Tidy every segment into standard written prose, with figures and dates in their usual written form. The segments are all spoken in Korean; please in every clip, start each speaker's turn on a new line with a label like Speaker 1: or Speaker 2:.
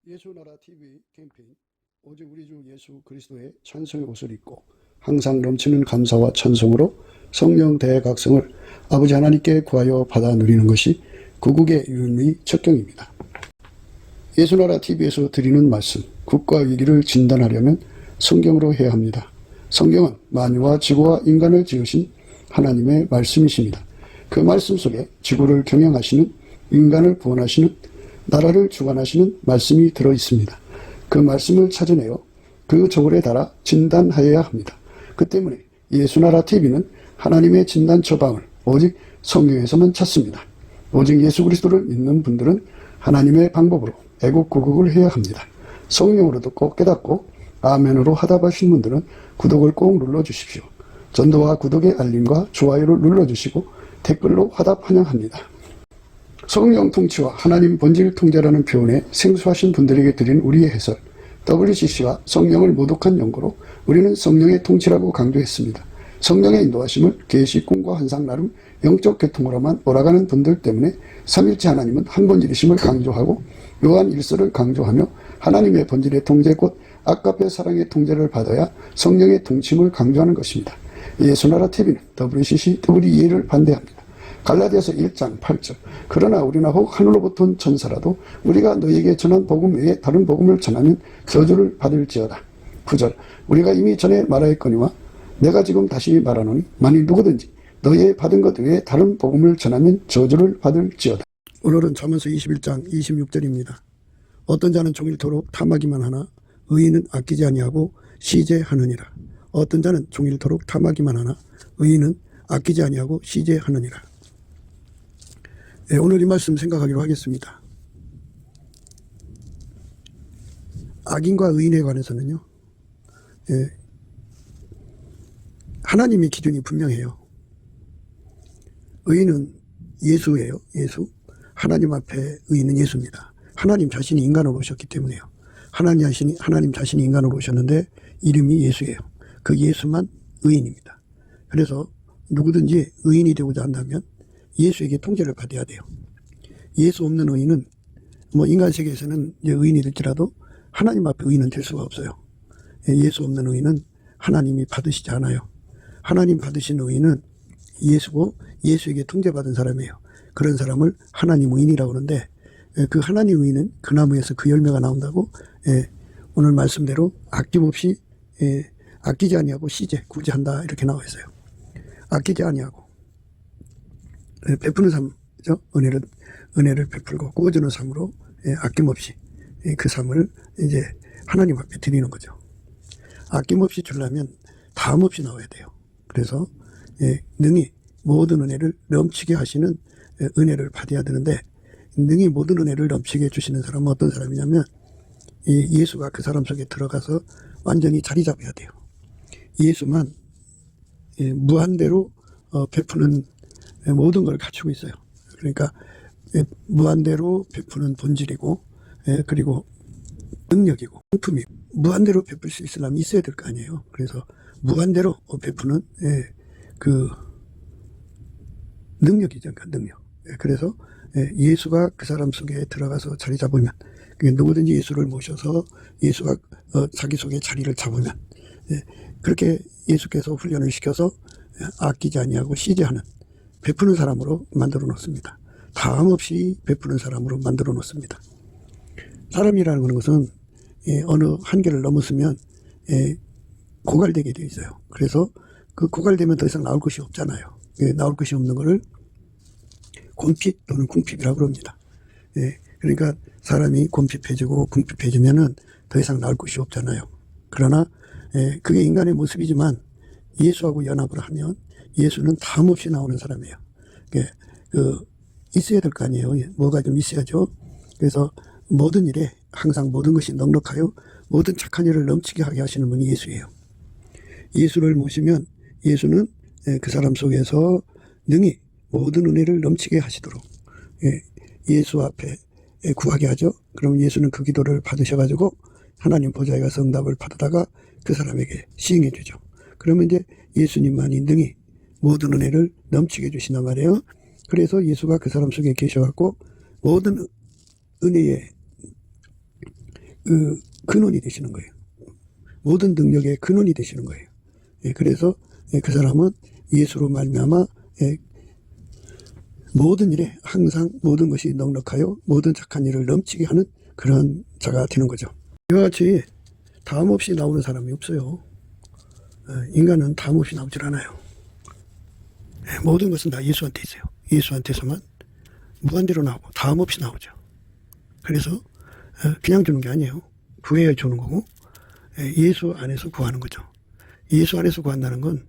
Speaker 1: 예수나라 TV 캠페인 오직 우리 주 예수 그리스도의 찬송의 옷을 입고 항상 넘치는 감사와 찬송으로 성령 대각성을 아버지 하나님께 구하여 받아 누리는 것이 구국의 유일무이 척경입니다. 예수나라 TV에서 드리는 말씀, 국가 위기를 진단하려면 성경으로 해야 합니다. 성경은 만유와 지구와 인간을 지으신 하나님의 말씀이십니다. 그 말씀 속에 지구를 경영하시는, 인간을 구원하시는, 나라를 주관하시는 말씀이 들어있습니다. 그 말씀을 찾아내어 그 저울에 달아 진단하여야 합니다. 그 때문에 예수나라 TV는 하나님의 진단 처방을 오직 성경에서만 찾습니다. 오직 예수 그리스도를 믿는 분들은 하나님의 방법으로 애국구국을 해야 합니다. 성령으로 듣고 깨닫고 아멘으로 화답하신 분들은 구독을 꼭 눌러주십시오. 전도와 구독의 알림과 좋아요를 눌러주시고 댓글로 화답 환영합니다. 성령 통치와 하나님 본질 통제라는 표현에 생소하신 분들에게 드린 우리의 해설, WCC가 성령을 모독한 연고로 우리는 성령의 통치라고 강조했습니다. 성령의 인도하심을 계시, 꿈과 환상 나름 영적 계통으로만 몰아가는 분들 때문에 삼일체 하나님은 한 본질이심을 강조하고 요한 1서를 강조하며 하나님의 본질의 통제 곧 아까페 사랑의 통제를 받아야 성령의 통치임을 강조하는 것입니다. 예수나라 TV는 WCC, WEA를 반대합니다. 갈라디아서 1장 8절 그러나 우리나 혹 하늘로부터 온 천사라도 우리가 너희에게 전한 복음 외에 다른 복음을 전하면 저주를 받을지어다. 9절 우리가 이미 전에 말하였거니와 내가 지금 다시 말하노니 만일 누구든지 너희의 받은 것 외에 다른 복음을 전하면 저주를 받을지어다. 오늘은 잠언서 21장 26절입니다. 어떤 자는 종일토록 탐하기만 하나 의인은 아끼지 아니하고 시제하느니라. 어떤 자는 종일토록 탐하기만 하나 의인은 아끼지 아니하고 시제하느니라. 오늘 이 말씀 생각하기로 하겠습니다. 악인과 의인에 관해서는요, 하나님의 기준이 분명해요. 의인은 예수예요. 예수. 하나님 앞에 의인은 예수입니다. 하나님 자신이 인간으로 오셨기 때문에요. 하나님 자신이 인간으로 오셨는데 이름이 예수예요. 그 예수만 의인입니다. 그래서 누구든지 의인이 되고자 한다면 예수에게 통제를 받아야 돼요. 예수 없는 의인은 인간 세계에서는 의인이 될지라도 하나님 앞에 의인은 될 수가 없어요. 예수 없는 의인은 하나님이 받으시지 않아요. 하나님 받으신 의인은 예수고 예수에게 통제받은 사람이에요. 그런 사람을 하나님 의인이라고 하는데 그 하나님 의인은 그 나무에서 그 열매가 나온다고 오늘 말씀대로 아낌없이 아끼지 아니하고 시제, 구제한다 이렇게 나와 있어요. 아끼지 아니하고 베푸는 삶이죠. 은혜를 베풀고 구워주는 삶으로 아낌없이 그 삶을 이제 하나님 앞에 드리는 거죠. 아낌없이 주려면 다함없이 나와야 돼요. 그래서 능히 모든 은혜를 넘치게 하시는 은혜를 받아야 되는데 능히 모든 은혜를 넘치게 해주시는 사람은 어떤 사람이냐면 예수가 그 사람 속에 들어가서 완전히 자리 잡아야 돼요. 예수만 무한대로 베푸는 모든 걸 갖추고 있어요. 그러니까 무한대로 베푸는 본질이고 그리고 능력이고 성품이 무한대로 베풀 수 있으려면 있어야 될 거 아니에요. 그래서 무한대로 베푸는 그 능력이죠. 그러니까 능력. 그래서 예수가 그 사람 속에 들어가서 자리 잡으면 누구든지 예수를 모셔서 예수가 자기 속에 자리를 잡으면 그렇게 예수께서 훈련을 시켜서 아끼지 아니하고 시제하는 베푸는 사람으로 만들어 놓습니다. 다함 없이 베푸는 사람으로 만들어 놓습니다. 사람이라는 것은 어느 한계를 넘었으면 고갈되게 되어 있어요. 그래서 그 고갈되면 더 이상 나올 것이 없잖아요. 나올 것이 없는 것을 곰핍 또는 궁핍이라고 합니다. 그러니까 사람이 곰핍해지고 궁핍해지면은 더 이상 나올 것이 없잖아요. 그러나 그게 인간의 모습이지만 예수하고 연합을 하면 예수는 다함없이 나오는 사람이에요. 있어야 될 거 아니에요. 뭐가 좀 있어야죠. 그래서 모든 일에 항상 모든 것이 넉넉하여 모든 착한 일을 넘치게 하게 하시는 분이 예수예요. 예수를 모시면 예수는 그 사람 속에서 능히 모든 은혜를 넘치게 하시도록 예수 앞에 구하게 하죠. 그러면 예수는 그 기도를 받으셔가지고 하나님 보좌에 가서 응답을 받아다가 그 사람에게 시행해 주죠. 그러면 이제 예수님만이 능히 모든 은혜를 넘치게 해주신단 말이에요. 그래서 예수가 그 사람 속에 계셔갖고 모든 은혜의 그 근원이 되시는 거예요. 모든 능력의 근원이 되시는 거예요. 예, 그래서 그 사람은 예수로 말미암아 모든 일에 항상 모든 것이 넉넉하여 모든 착한 일을 넘치게 하는 그런 자가 되는 거죠. 이와 같이 다음 없이 나오는 사람이 없어요. 인간은 다음 없이 나오질 않아요. 모든 것은 다 예수한테 있어요. 예수한테서만 무한대로 나오고 다음 없이 나오죠. 그래서 그냥 주는 게 아니에요. 구해야 주는 거고 예수 안에서 구하는 거죠. 예수 안에서 구한다는 건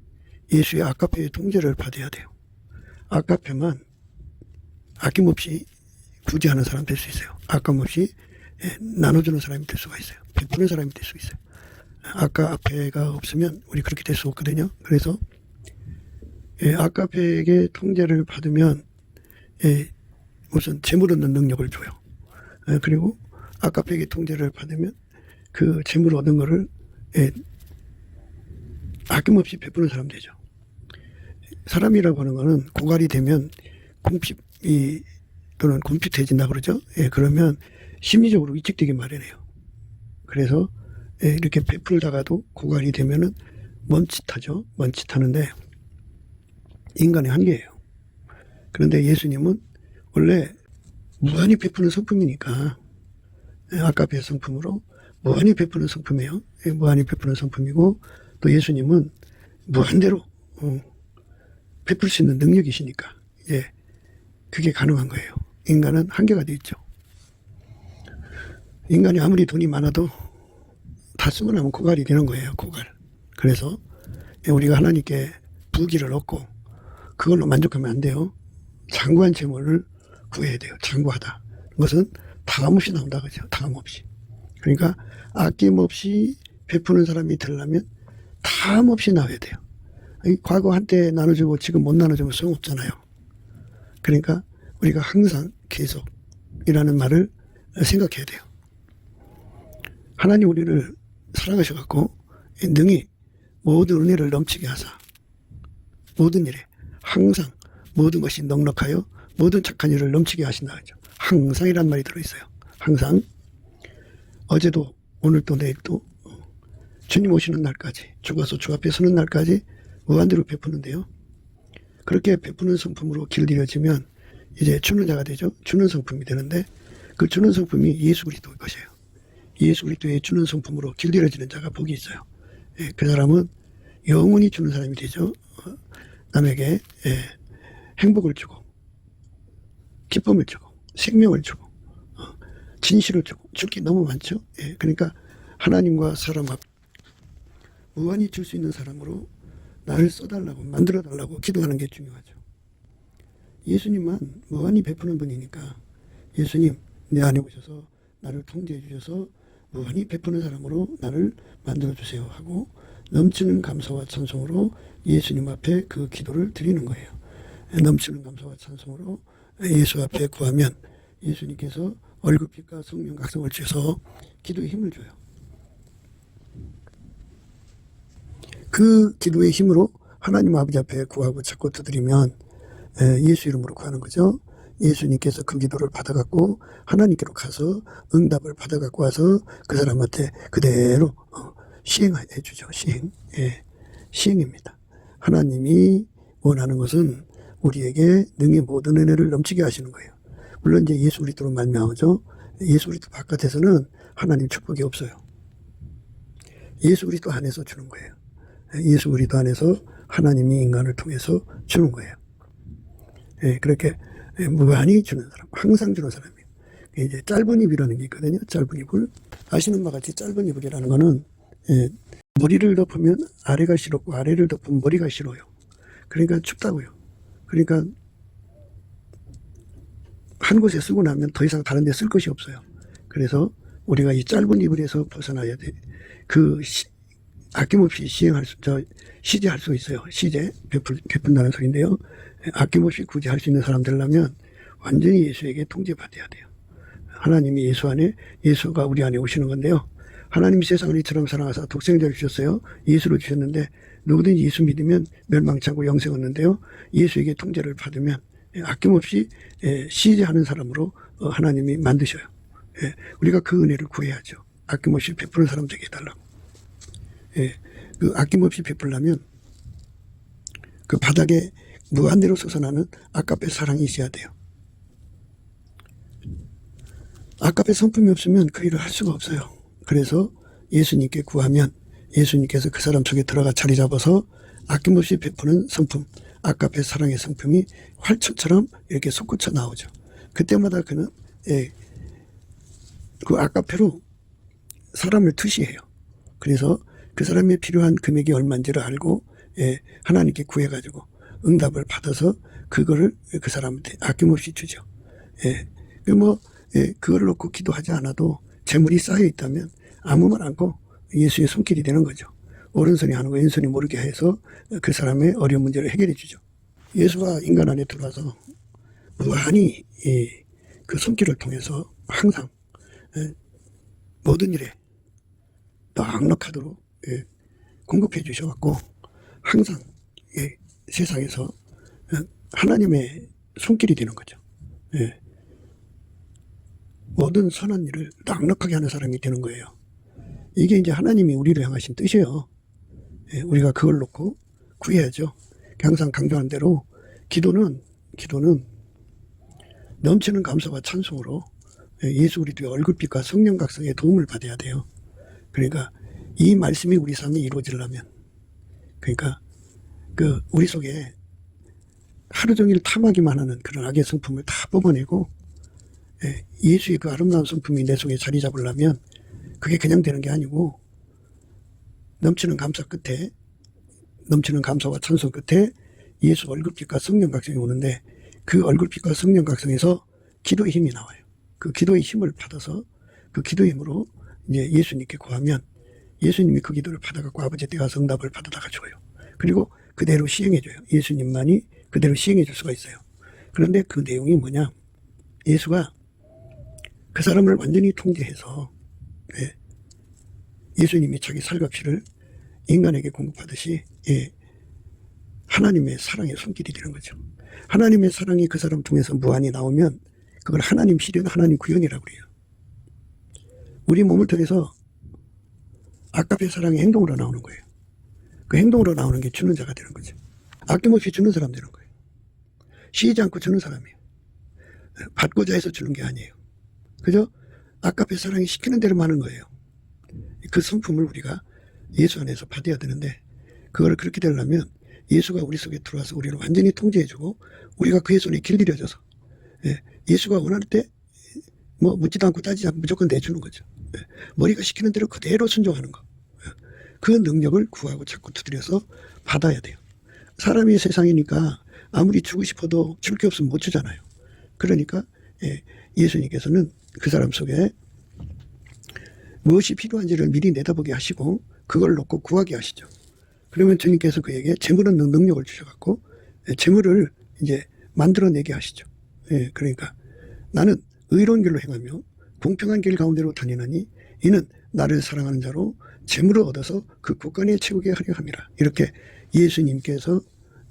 Speaker 1: 예수의 아카페의 통제를 받아야 돼요. 아카페만 아낌없이 구제하는 사람 될 수 있어요. 아낌없이 나눠주는 사람이 될 수가 있어요. 베푸는 사람이 될 수 있어요. 아카페가 없으면 우리 그렇게 될 수 없거든요. 그래서 아카페에게 통제를 받으면 우선 재물 얻는 능력을 줘요. 그리고 아카페에게 통제를 받으면 그 재물 얻은 거를 아낌없이 베푸는 사람 되죠. 사람이라고 하는 거는 고갈이 되면 궁핍이 또는 궁핍해진다 그러죠. 그러면 심리적으로 위축되게 마련해요. 그래서 이렇게 베풀다가도 고갈이 되면은 멈칫하죠. 멈칫하는데 인간의 한계예요. 그런데 예수님은 원래 무한히 베푸는 성품이니까 아까의 성품으로 무한히 베푸는 성품이에요. 무한히 베푸는 성품이고 또 예수님은 무한대로 베풀 수 있는 능력이시니까 그게 가능한 거예요. 인간은 한계가 돼 있죠. 인간이 아무리 돈이 많아도 다 쓰고 나면 고갈이 되는 거예요. 고갈. 그래서 우리가 하나님께 부귀를 얻고 그걸로 만족하면 안 돼요. 장구한 재물을 구해야 돼요. 장구하다. 그것은 다음없이 나온다 그죠. 다음없이. 그러니까 아낌없이 베푸는 사람이 되려면 다음없이 나와야 돼요. 과거 한때 나눠주고 지금 못 나눠주면 소용없잖아요. 그러니까 우리가 항상 계속이라는 말을 생각해야 돼요. 하나님 우리를 사랑하셔갖고 능히 모든 은혜를 넘치게 하사 모든 일에 항상 모든 것이 넉넉하여 모든 착한 일을 넘치게 하신다 하죠. 항상이란 말이 들어있어요. 항상. 어제도 오늘도 내일도 주님 오시는 날까지 죽어서 주 앞에 서는 날까지 무한대로 베푸는데요. 그렇게 베푸는 성품으로 길들여지면 이제 주는 자가 되죠. 주는 성품이 되는데 그 주는 성품이 예수 그리스도의 것이에요. 예수 그리스도의 주는 성품으로 길들여지는 자가 복이 있어요. 그 사람은 영원히 주는 사람이 되죠. 남에게 행복을 주고 기쁨을 주고 생명을 주고 진실을 주고 줄 게 너무 많죠. 그러니까 하나님과 사람 앞 무한히 줄 수 있는 사람으로 나를 써달라고 만들어달라고 기도하는 게 중요하죠. 예수님만 무한히 베푸는 분이니까 예수님 내 안에 오셔서 나를 통제해 주셔서 무한히 베푸는 사람으로 나를 만들어주세요 하고 넘치는 감사와 찬송으로 예수님 앞에 그 기도를 드리는 거예요. 넘치는 감사와 찬송으로 예수 앞에 구하면 예수님께서 얼굴빛과 성령 각성을 주셔서 기도에 힘을 줘요. 그 기도의 힘으로 하나님 아버지 앞에 구하고 찾고 두드리면 예수 이름으로 구하는 거죠. 예수님께서 그 기도를 받아갖고 하나님께로 가서 응답을 받아갖고 와서 그 사람한테 그대로 시행해 주죠. 시행. 시행입니다. 하나님이 원하는 것은 우리에게 능히 모든 은혜를 넘치게 하시는 거예요. 물론 이제 예수 그리스도로 말미암아죠. 예수 그리스도 바깥에서는 하나님 축복이 없어요. 예수 그리스도 안에서 주는 거예요. 예수 그리스도 안에서 하나님이 인간을 통해서 주는 거예요. 그렇게 무한히 주는 사람, 항상 주는 사람이에요. 이제 짧은 입이라는 게 있거든요. 짧은 입을. 아시는 바와 같이 짧은 입이라는 거는 머리를 덮으면 아래가 시렵고 아래를 덮으면 머리가 시려요. 그러니까 춥다고요. 그러니까 한 곳에 쓰고 나면 더 이상 다른 데 쓸 것이 없어요. 그래서 우리가 이 짧은 이불에서 벗어나야 돼. 아낌없이 시제할 수 있어요. 시제, 베푼다는 소리인데요. 아낌없이 구제할 수 있는 사람 되려면 완전히 예수에게 통제받아야 돼요. 하나님이 예수 안에, 예수가 우리 안에 오시는 건데요. 하나님이 세상을 이처럼 사랑하사 독생자를 주셨어요. 예수를 주셨는데 누구든지 예수 믿으면 멸망치 않고 영생 얻는데요. 예수에게 통제를 받으면 아낌없이 시제하는 사람으로 하나님이 만드셔요. 우리가 그 은혜를 구해야죠. 아낌없이 베푸는 사람 되게 해달라고. 예, 그 아낌없이 베풀려면 그 바닥에 무한대로 솟아나는 아까페 사랑이 있어야 돼요. 아까페 성품이 없으면 그 일을 할 수가 없어요. 그래서 예수님께 구하면 예수님께서 그 사람 속에 들어가 자리 잡아서 아낌없이 베푸는 성품, 아까페 사랑의 성품이 활처처럼 이렇게 솟구쳐 나오죠. 그때마다 그는 그 아까페로 사람을 투시해요. 그래서 그 사람이 필요한 금액이 얼마인지를 알고 하나님께 구해가지고 응답을 받아서 그거를 그 사람한테 아낌없이 주죠. 그걸 놓고 기도하지 않아도 재물이 쌓여 있다면 아무 말 않고 예수의 손길이 되는 거죠. 오른손이 하는 거 왼손이 모르게 해서 그 사람의 어려운 문제를 해결해 주죠. 예수가 인간 안에 들어와서 무한히 그 손길을 통해서 항상 모든 일에 넉넉하도록 공급해 주셔갖고 항상 세상에서 하나님의 손길이 되는 거죠. 모든 선한 일을 넉넉하게 하는 사람이 되는 거예요. 이게 이제 하나님이 우리를 향하신 뜻이에요. 우리가 그걸 놓고 구해야죠. 항상 강조하는 대로 기도는 넘치는 감사와 찬송으로 예수 그리스도의 얼굴빛과 성령 각성의 도움을 받아야 돼요. 그러니까 이 말씀이 우리 삶에 이루어지려면, 그러니까 그 우리 속에 하루 종일 탐하기만 하는 그런 악의 성품을 다 뽑아내고 예수의 그 아름다운 성품이 내 속에 자리 잡으려면 그게 그냥 되는 게 아니고 넘치는 감사 끝에, 넘치는 감사와 찬송 끝에 예수 얼굴빛과 성령 각성이 오는데 그 얼굴빛과 성령 각성에서 기도의 힘이 나와요. 그 기도의 힘을 받아서 그 기도의 힘으로 이제 예수님께 구하면 예수님이 그 기도를 받아갖고 아버지 때 가서 응답을 받아다가 줘요. 그리고 그대로 시행해줘요. 예수님만이 그대로 시행해줄 수가 있어요. 그런데 그 내용이 뭐냐? 예수가 그 사람을 완전히 통제해서 예수님이 자기 살과 피를 인간에게 공급하듯이 하나님의 사랑의 손길이 되는 거죠. 하나님의 사랑이 그 사람 통해서 무한히 나오면 그걸 하나님 실현, 하나님 구현이라고 그래요. 우리 몸을 통해서 아까페 사랑의 행동으로 나오는 거예요. 그 행동으로 나오는 게 주는 자가 되는 거죠. 아낌없이 주는 사람 되는 거예요. 쉬지 않고 주는 사람이에요. 받고자 해서 주는 게 아니에요. 그죠? 아까페 사랑이 시키는 대로 하는 거예요. 그 성품을 우리가 예수 안에서 받아야 되는데 그걸 그렇게 되려면 예수가 우리 속에 들어와서 우리를 완전히 통제해주고 우리가 그의 손에 길들여져서 예수가 원할 때 뭐 묻지도 않고 따지지 않고 무조건 내주는 거죠. 머리가 시키는 대로 그대로 순종하는 거. 그 능력을 구하고 자꾸 두드려서 받아야 돼요. 사람이 세상이니까 아무리 주고 싶어도 줄 게 없으면 못 주잖아요. 그러니까 예수님께서는 그 사람 속에 무엇이 필요한지를 미리 내다보게 하시고 그걸 놓고 구하게 하시죠. 그러면 주님께서 그에게 재물 얻는 능력을 주셔갖고 재물을 이제 만들어내게 하시죠. 그러니까 나는 의로운 길로 행하며 공평한 길 가운데로 다니나니 이는 나를 사랑하는 자로 재물을 얻어서 그 곳간에 채우게 하려 함이라. 이렇게 예수님께서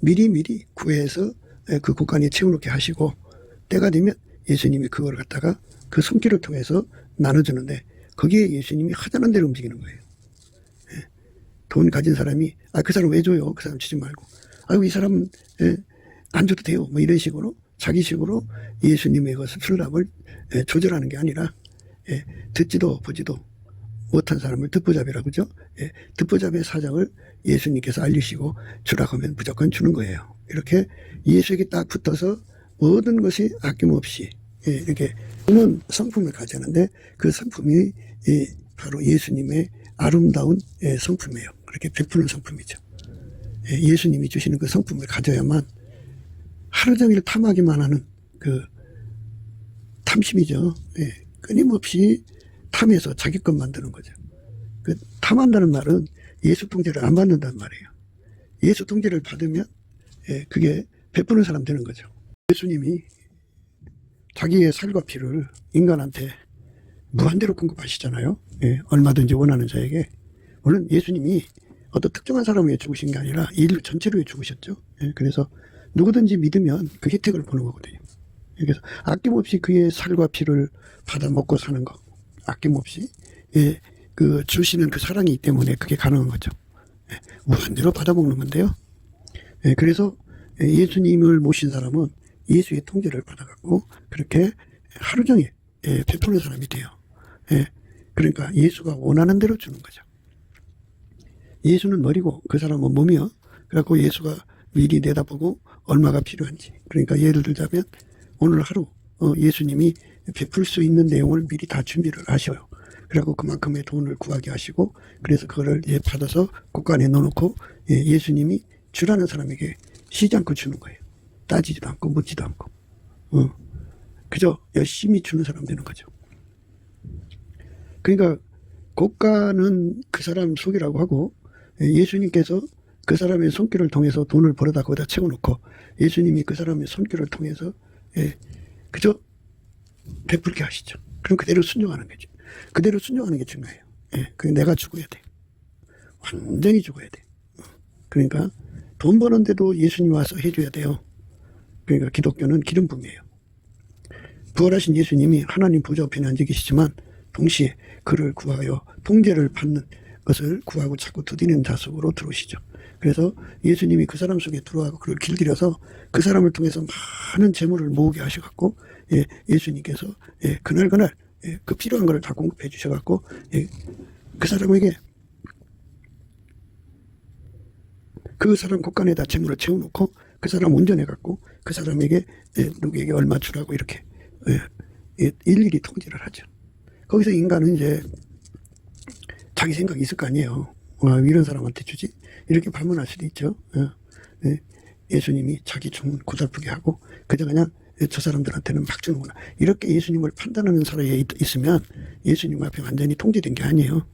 Speaker 1: 미리미리 구해서 그 곳간에 채워놓게 하시고 때가 되면 예수님이 그걸 갖다가 그 손길을 통해서 나눠주는데 거기에 예수님이 하자는 대로 움직이는 거예요. 돈 가진 사람이 그 사람 왜 줘요? 그 사람 주지 말고 아이고 이 사람 안 줘도 돼요. 뭐 이런 식으로 자기식으로 예수님의 것을 술납을 조절하는 게 아니라 듣지도 보지도 못한 사람을 듣보잡이라고 그러죠. 듣보잡의 사정을 예수님께서 알리시고 주라고 하면 무조건 주는 거예요. 이렇게 예수에게 딱 붙어서 모든 것이 아낌없이 이렇게 주는 성품을 가지는데 그 성품이 바로 예수님의 아름다운 성품이에요. 그렇게 베푸는 성품이죠. 예수님이 주시는 그 성품을 가져야만 하루 종일 탐하기만 하는 그 탐심이죠. 끊임없이 탐해서 자기 것 만드는 거죠. 그 탐한다는 말은 예수 통제를 안 받는다는 말이에요. 예수 통제를 받으면 그게 베푸는 사람 되는 거죠. 예수님이 자기의 살과 피를 인간한테 무한대로 공급하시잖아요. 얼마든지 원하는 자에게. 물론 예수님이 어떤 특정한 사람을 위해 죽으신 게 아니라 인류 전체를 위해 죽으셨죠. 그래서 누구든지 믿으면 그 혜택을 보는 거거든요. 그래서 아낌없이 그의 살과 피를 받아 먹고 사는 거, 아낌없이 예, 그 주시는 그 사랑이 있기 때문에 그게 가능한 거죠. 예, 무한대로 받아먹는 건데요. 예, 그래서 예수님을 모신 사람은 예수의 통제를 받아갖고 그렇게 하루 종일 베푸는 사람이 돼요. 예, 그러니까 예수가 원하는 대로 주는 거죠. 예수는 머리고 그 사람은 몸이요. 그래갖고 예수가 미리 내다보고 얼마가 필요한지. 그러니까 예를 들자면 오늘 하루 예수님이 베풀 수 있는 내용을 미리 다 준비를 하셔요. 그래갖고 그만큼의 돈을 구하게 하시고 그래서 그거를 받아서 곳간에 넣어놓고 예수님이 주라는 사람에게 쉬지 않고 주는 거예요. 따지지도 않고 묻지도 않고 그저 열심히 주는 사람 되는 거죠. 그러니까 고가는 그 사람 속이라고 하고 예수님께서 그 사람의 손길을 통해서 돈을 벌어다 거기다 채워놓고 예수님이 그 사람의 손길을 통해서 그저 베풀게 하시죠. 그럼 그대로 순종하는 거죠. 그대로 순종하는 게 중요해요. 그 내가 죽어야 돼. 완전히 죽어야 돼. 그러니까 돈 버는데도 예수님 와서 해줘야 돼요. 그러니까 기독교는 기름 부음이에요. 부활하신 예수님이 하나님 보좌 우편에 앉아 계시지만 동시에 그를 구하여 통제를 받는 것을 구하고 찾고 두드리는 자 속으로 들어오시죠. 그래서 예수님이 그 사람 속에 들어가고 그를 길들여서 그 사람을 통해서 많은 재물을 모으게 하셔갖고 예수님께서 그날 그 필요한 것을 다 공급해 주셔갖고 그 사람에게 그 사람 곳간에다 재물을 채워놓고 그 사람 운전해갖고 그 사람에게 누구에게 얼마 주라고 이렇게 일일이 통제를 하죠. 거기서 인간은 이제 자기 생각이 있을 거 아니에요. 와, 이런 사람한테 주지? 이렇게 반문할 수도 있죠. 예수님이 자기 좀 고달프게 하고 그저 그냥 저 사람들한테는 막 주는구나. 이렇게 예수님을 판단하는 사람이 있으면 예수님 앞에 완전히 통제된 게 아니에요.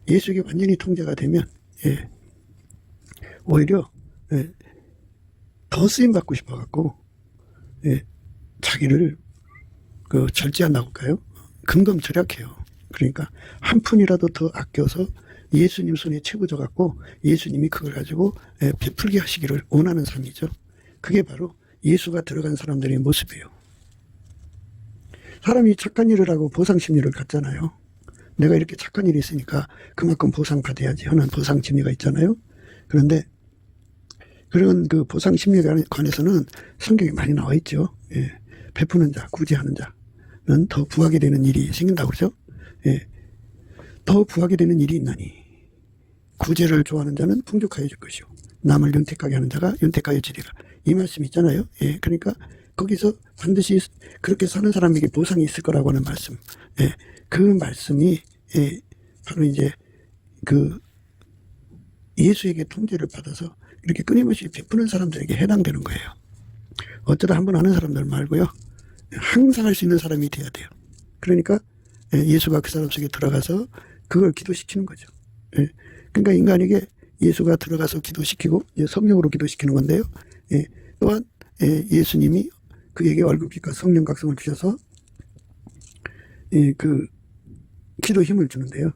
Speaker 1: 예수에게 완전히 통제가 되면 오히려 더 쓰임받고 싶어갖고 자기를 절제한다고 할까요? 금검절약해요. 그러니까 한 푼이라도 더 아껴서 예수님 손에 채워져갖고 예수님이 그걸 가지고 베풀게 하시기를 원하는 삶이죠. 그게 바로 예수가 들어간 사람들의 모습이에요. 사람이 착한 일을 하고 보상심리를 갖잖아요. 내가 이렇게 착한 일이 있으니까 그만큼 보상받아야지 하는 보상심리가 있잖아요. 그런데 그런 그 보상심리에 관해서는 성경에 많이 나와 있죠. 베푸는 자, 구제하는 자는 더 부하게 되는 일이 생긴다고 그러죠. 더 부하게 되는 일이 있나니 구제를 좋아하는 자는 풍족하여질 것이요 남을 윤택하게 하는 자가 윤택하여지리라. 이 말씀이 있잖아요. 그러니까 거기서 반드시 그렇게 사는 사람에게 보상이 있을 거라고 하는 말씀. 그 말씀이 바로 이제 그 예수에게 통제를 받아서 이렇게 끊임없이 베푸는 사람들에게 해당되는 거예요. 어쩌다 한번 하는 사람들 말고요. 항상 할 수 있는 사람이 돼야 돼요. 그러니까 예수가 그 사람 속에 들어가서 그걸 기도시키는 거죠. 그러니까 인간에게 예수가 들어가서 기도시키고 성령으로 기도시키는 건데요. 또한 예수님이 그에게 월급빛과 성령 각성을 주셔서 그 기도 힘을 주는데요.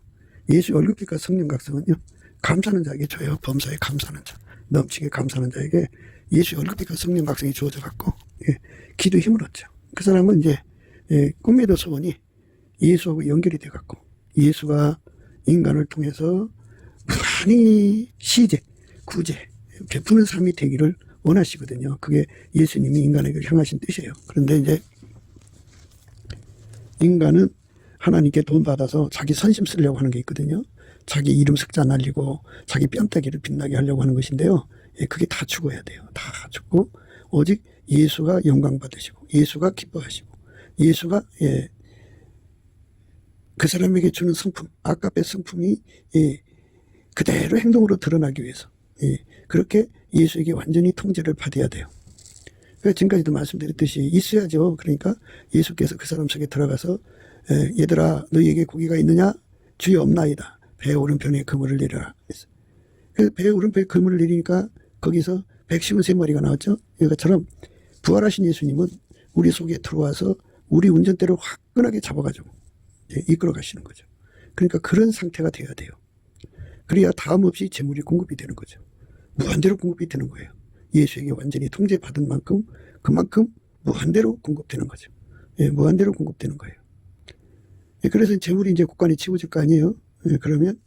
Speaker 1: 예수 월급빛과 성령 각성은요. 감사하는 자에게 줘요. 범사에 감사하는 자. 넘치게 감사하는 자에게 예수 월급빛과 성령 각성이 주어져 갖고 기도 힘을 얻죠. 그 사람은 이제 꿈에도 소원이 예수하고 연결이 돼 갖고 예수가 인간을 통해서 많이 시제, 구제, 베푸는 삶이 되기를 원하시거든요. 그게 예수님이 인간에게 향하신 뜻이에요. 그런데 이제 인간은 하나님께 돈 받아서 자기 선심 쓰려고 하는 게 있거든요. 자기 이름 흑자 날리고 자기 뺨따기를 빛나게 하려고 하는 것인데요. 그게 다 죽어야 돼요. 다 죽고 오직 예수가 영광 받으시고 예수가 기뻐하시고 예수가 그 사람에게 주는 성품, 아까의 성품이 그대로 행동으로 드러나기 위해서 그렇게 예수에게 완전히 통제를 받아야 돼요. 지금까지도 말씀드렸듯이 있어야죠. 그러니까 예수께서 그 사람 속에 들어가서 얘들아 너희에게 고기가 있느냐? 주여 없나이다. 배 오른편에 그물을 내려라. 그 배 오른편에 그물을 내리니까 거기서 153마리가 나왔죠. 이것처럼 부활하신 예수님은 우리 속에 들어와서 우리 운전대를 화끈하게 잡아가지고 이끌어 가시는 거죠. 그러니까 그런 상태가 돼야 돼요. 그래야 다음 없이 재물이 공급이 되는 거죠. 무한대로 공급이 되는 거예요. 예수에게 완전히 통제받은 만큼 그만큼 무한대로 공급되는 거죠. 무한대로 공급되는 거예요. 그래서 재물이 이제 국간에 치워질 거 아니에요. 그러면